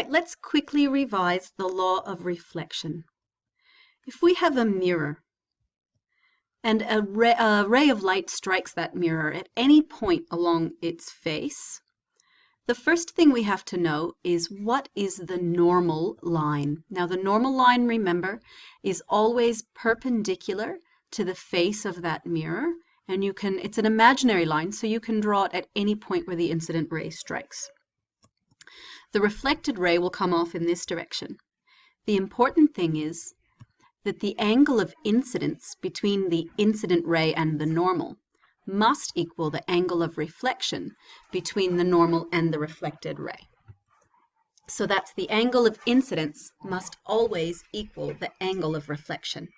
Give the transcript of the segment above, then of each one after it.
right, let's quickly revise the law of reflection. If we have a mirror and a ray of light strikes that mirror at any point along its face, the first thing we have to know is what is the normal line. Now the normal line, remember, is always perpendicular to the face of that mirror, and it's an imaginary line, so you can draw it at any point where the incident ray strikes. The reflected ray will come off in this direction. The important thing is that the angle of incidence between the incident ray and the normal must equal the angle of reflection between the normal and the reflected ray. So that's the angle of incidence must always equal the angle of reflection.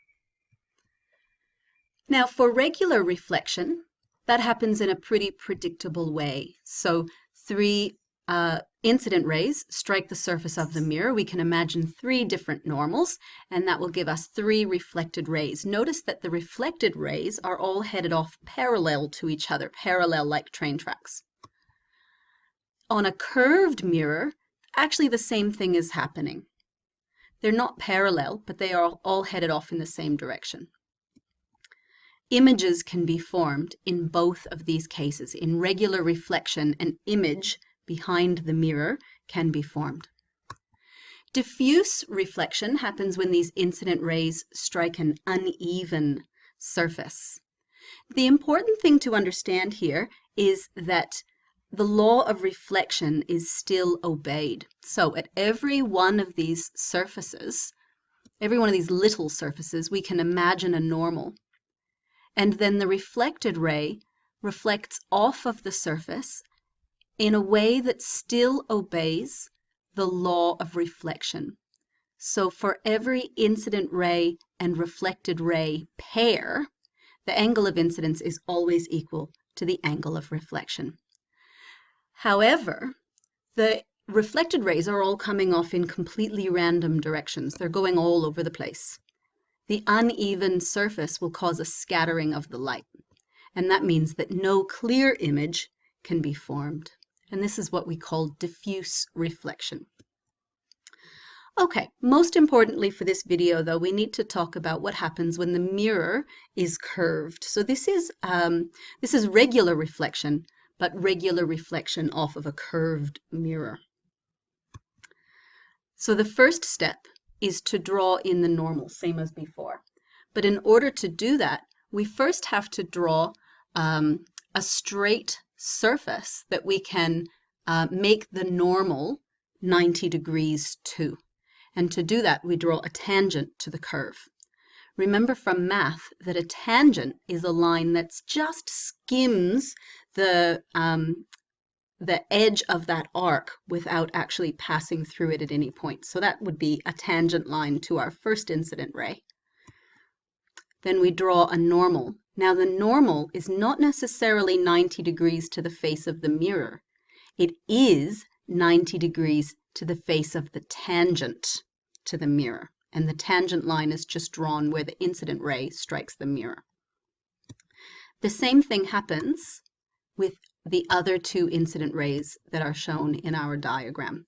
Now for regular reflection, that happens in a pretty predictable way. So three incident rays strike the surface of the mirror. We can imagine three different normals, and that will give us three reflected rays. Notice that the reflected rays are all headed off parallel to each other, parallel like train tracks. On a curved mirror, actually the same thing is happening. They're not parallel, but they are all headed off in the same direction. Images can be formed in both of these cases. In regular reflection, an image behind the mirror can be formed. Diffuse reflection happens when these incident rays strike an uneven surface. The important thing to understand here is that the law of reflection is still obeyed. So at every one of these surfaces, every one of these little surfaces, we can imagine a normal. And then the reflected ray reflects off of the surface in a way that still obeys the law of reflection. So for every incident ray and reflected ray pair, the angle of incidence is always equal to the angle of reflection. However, the reflected rays are all coming off in completely random directions. They're going all over the place. The uneven surface will cause a scattering of the light, and that means that no clear image can be formed. And this is what we call diffuse reflection. Okay, most importantly for this video though, we need to talk about what happens when the mirror is curved. So this is regular reflection, but regular reflection off of a curved mirror. So the first step is to draw in the normal, same as before. But in order to do that, we first have to draw a straight surface that we can make the normal 90 degrees to. And to do that, we draw a tangent to the curve. Remember from math that a tangent is a line that just skims the edge of that arc without actually passing through it at any point. So that would be a tangent line to our first incident ray. Then we draw a normal. Now the normal is not necessarily 90 degrees to the face of the mirror. It is 90 degrees to the face of the tangent to the mirror. And the tangent line is just drawn where the incident ray strikes the mirror. The same thing happens with the other two incident rays that are shown in our diagram.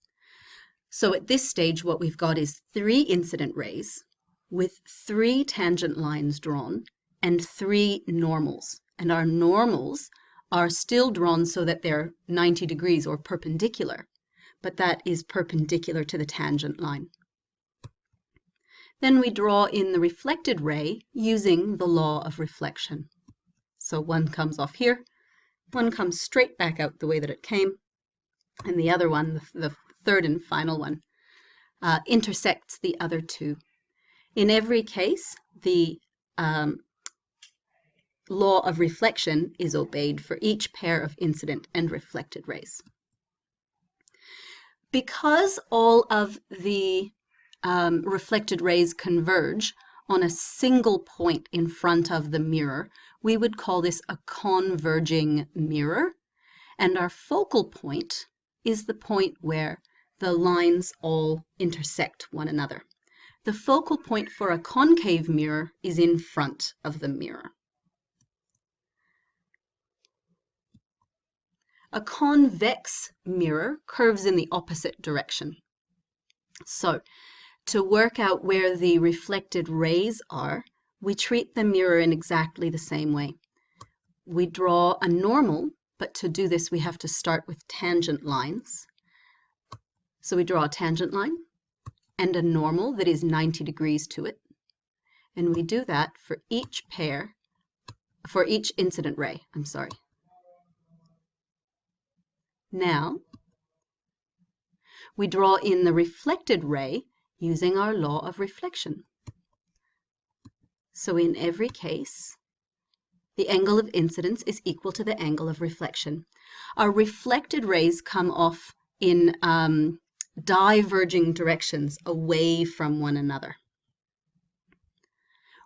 So at this stage, what we've got is three incident rays with three tangent lines drawn and three normals. And our normals are still drawn so that they're 90 degrees or perpendicular, but that is perpendicular to the tangent line. Then we draw in the reflected ray using the law of reflection. So one comes off here, one comes straight back out the way that it came, and the other one, the third and final one, intersects the other two. In every case, the law of reflection is obeyed for each pair of incident and reflected rays. Because all of the reflected rays converge on a single point in front of the mirror, we would call this a converging mirror. And our focal point is the point where the lines all intersect one another. The focal point for a concave mirror is in front of the mirror. A convex mirror curves in the opposite direction. So to work out where the reflected rays are, we treat the mirror in exactly the same way. We draw a normal, but to do this we have to start with tangent lines. So we draw a tangent line and a normal that is 90 degrees to it. And we do that for each incident ray, Now, we draw in the reflected ray using our law of reflection. So in every case, the angle of incidence is equal to the angle of reflection. Our reflected rays come off in diverging directions away from one another.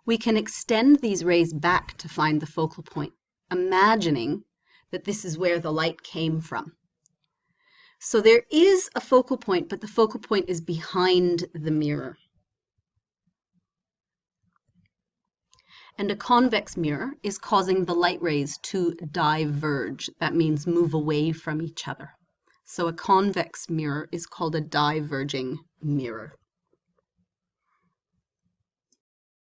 We can extend these rays back to find the focal point, imagining that this is where the light came from. So there is a focal point, but the focal point is behind the mirror. And a convex mirror is causing the light rays to diverge. That means move away from each other. So a convex mirror is called a diverging mirror.